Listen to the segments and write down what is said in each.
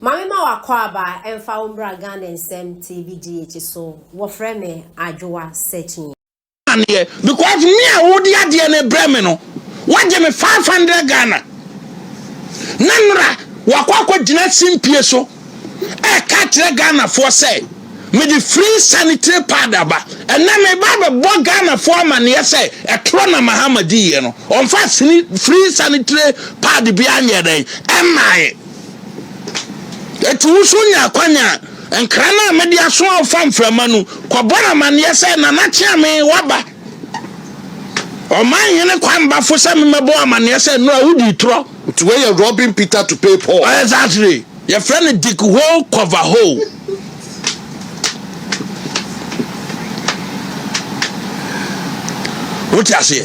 Mami ma wakwaba emfa umbra Ghana nsem TV GH so wo freme adwoa searching because me a wodi ade na breme no waje me 500 Ghana nanra wakwa gina simpie so e ka kire Ghana for say me the free sanitary pad aba and na me ba be Ghana for man ye say e tro na Mahamadi ye no on fa free sanitary pad bi anye den emai etu usunya kwanya enkrana me dia so afam framanu kwabona man ye say na na chia me waba o man ye ne kwamba fo say me mebo man ye say no awudi tro to where you're robbing Peter to pay Paul. Exactly. Your friend dig hole cover hole. What you say?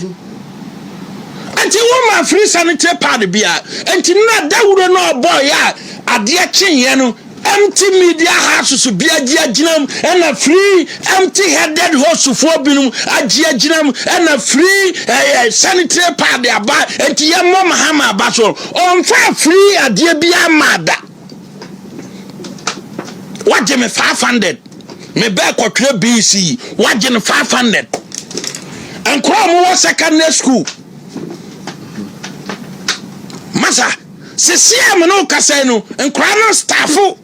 Until woman free sanitary pad bia, until na da would no boy ya adia chin yenu empty media house to be a jinam and a free empty headed horse for binum a jinam and a free sanitary pad aba and tia mama hama basol on fire free a dear be a mother. What me 500 me back or BC what 500 and come secondary school masa se sia me no kasa no and crano staffo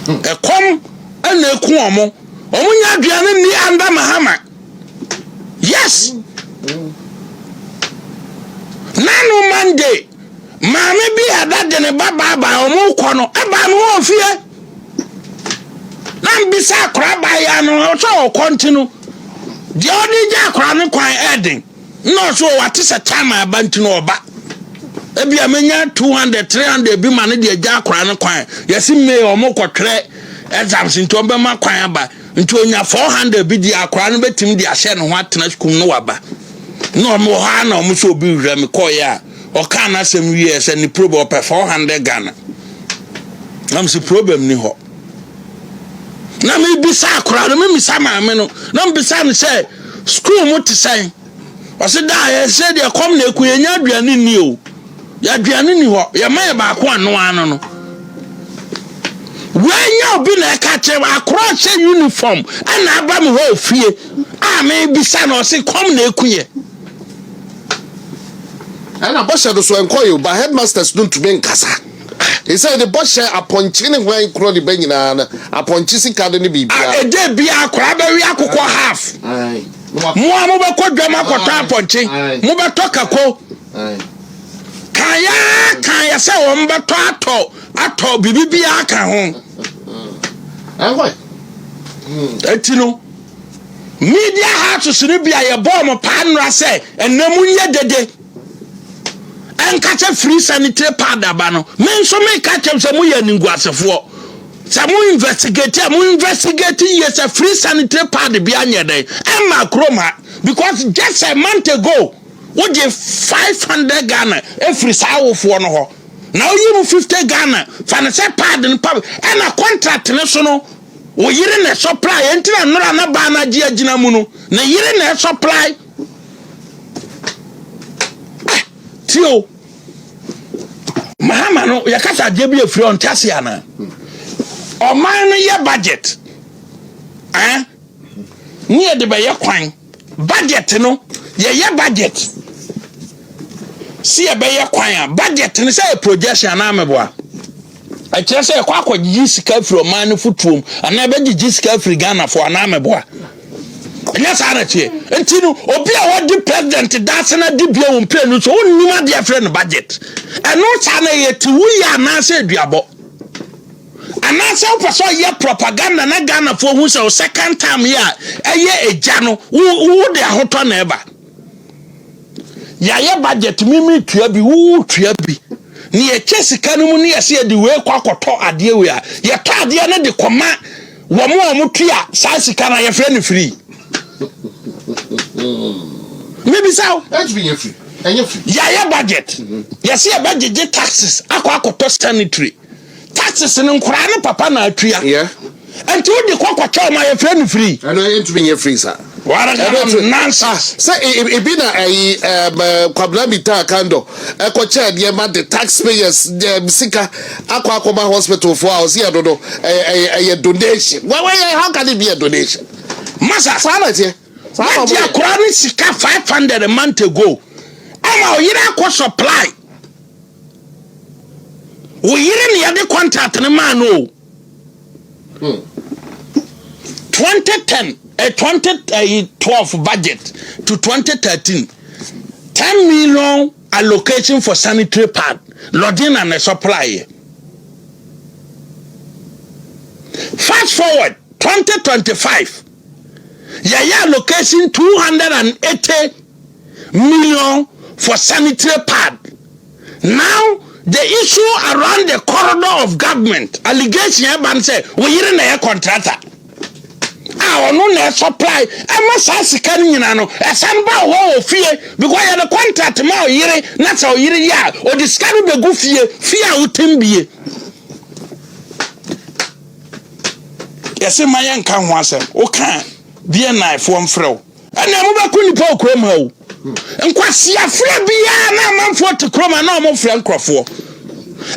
e kom ena eku omo nya aduane ni anda mahama yes nanu Monday mama bi adade ne baba omo kɔ no eba no ofie na mbisa akra ba ya no so continue di oni ja akra ne kwan eden no so wate se chama abantu no oba ebi amenya 200 300 bi ma ne de ja akra ne kwan yesi me omo kɔtwere exams nto be ma kwan aba nto onya 400 bi di akra ne betim di ahye ne ho atena skum no waba no mo ha na omo so obi wura me kɔ ya o kan asem wie se ni probe op 400 Ghana nam si problem ni ho na me bisa akra no me misa maame no na me bisa ne se school mo te sai o se da ye se de kom na eku enya aduane ni o ya aduane ni ho ya ma ba ko ano ano no wenya obi na ka che akra che uniform ana aba me ho fie a me bisa na o se kom na eku ye and a boss so enquire you but headmasters don't mean kasa. He said the boss upon chinning when crowd benina upon chissing cademy be a day be a crab akoko half. Mo mo be ko dwama kota ponche mo be to kako kaya se wo mbe to ato bibi aka ho why etino media house so bia ye bom panra se enamu nye dede en catch free sanitary pad aba no men so me catch am say mo ya ninguasefo say mo investigate yes a free sanitary pad bi anye den en ma kroma because just a month ago we give 500 Ghana every sawofo no ho now you 50 Ghana sanitary pad in pub en a contract ne so no wo yire na supply entina nora na ba na gi agina mu no na yire na supply tio Mahama no yakasa je bi afri on tase ana o man no ye budget ni e de be ye kwan budget no ye budget si e be ye kwan budget no say projection na meboa a kire say kwa akogyi sika afri o man no futuom ana be gigi sika afri Ghana for na meboa nya sara tie entinu obi a wodi president dasena di bia wo mpe no so onnuma de afre no budget eno cha na yeti wuya na se aduabo ana se opeso ye propaganda na Ghana fo hu se second time ya eye eja no wo de ahoto na eba ya ye budget mimi tua bi wo tua bi ni e chesika no mu ni ese di we kwakoto ade we a ye to ade na de koma wo mo tua sa sika na ye fre no free maybe so that's being free and you free yeah budget yes yeah budget taxes akwa sanitary taxes no nkura no papa na atua yeah and you the kwakwacha my friend free. I know ain't being free, sir. What a nonsense. Say it been a Kwablamita Kando, a coacher, the taxpayers, the Sika, Aquacoma Hospital for hours here, I don't know, a donation. How can it be a donation? Massa, sanity. Your chronic Sika 500 a month ago. I'm a year supply. We hear the contract in a man. 2010. A 2012 budget to 2013, 10 million allocation for sanitary pad, lodging and a supply. Fast forward 2025, allocation 280 million for sanitary pad. Now the issue around the corridor of government allegation here say we hearing a contractor. No na supply e masa sika ni nyina no esan ba wo fie because ya the contract ma o yire na sa o yire ya o discard be go fie a utembie yesi maye nka ho asem o kan bie knife won frew ena mo ba kuni pa okrom ha o nkwasi afre bia na manfo te kroma na mo fre nkrofo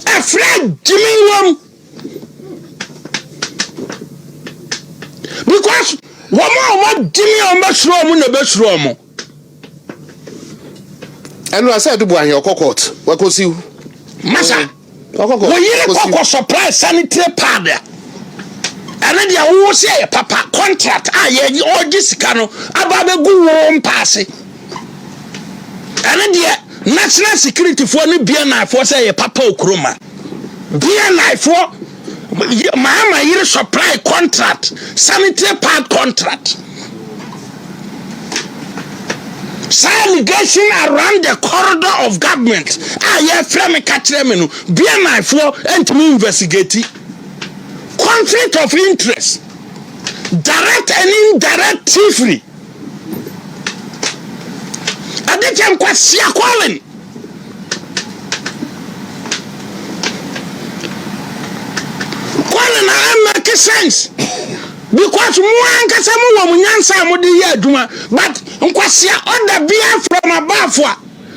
e fre jimi wom because woman Jimmy on Bashroom the Bashroom. And I said to boy your court. What was you? Massa, we supply sanitary pad. And then you say, Papa, contract. All this cano about the good warm passing. And then national security for any BNI for say a Papa Kroma. BNI for. Mama, you supply contract, sanitary pad contract. Allegation around the corridor of government. Frame catch them in BNI for and to investigate conflict of interest, direct and indirect thievery. I didn't quite calling. Make sense because one can say munyansa mo de aduma but nkwasia order bia from above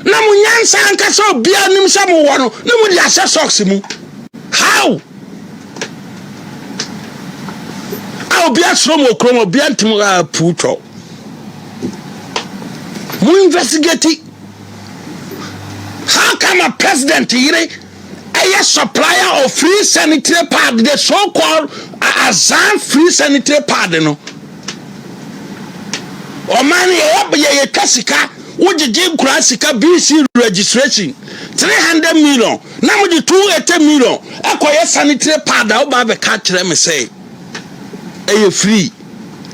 na munyansa anka so bia nim se mo wo no na mo de ase socks mu how bia from okromo bia ntim puto mo investigate how come a president here a supplier of free sanitary pad, the so-called Azan free sanitary pad, no. Or money up ye Kasika, would you give Krasika BC registration 300 million, now with the 280 million, acquire sanitary pad, I'll have a catch them say, a free.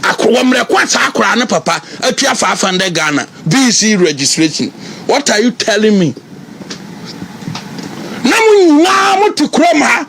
Akwamre kwata akra ne papa atua 500 Ghana BC registration. What are you telling me? Namu na mutu kroma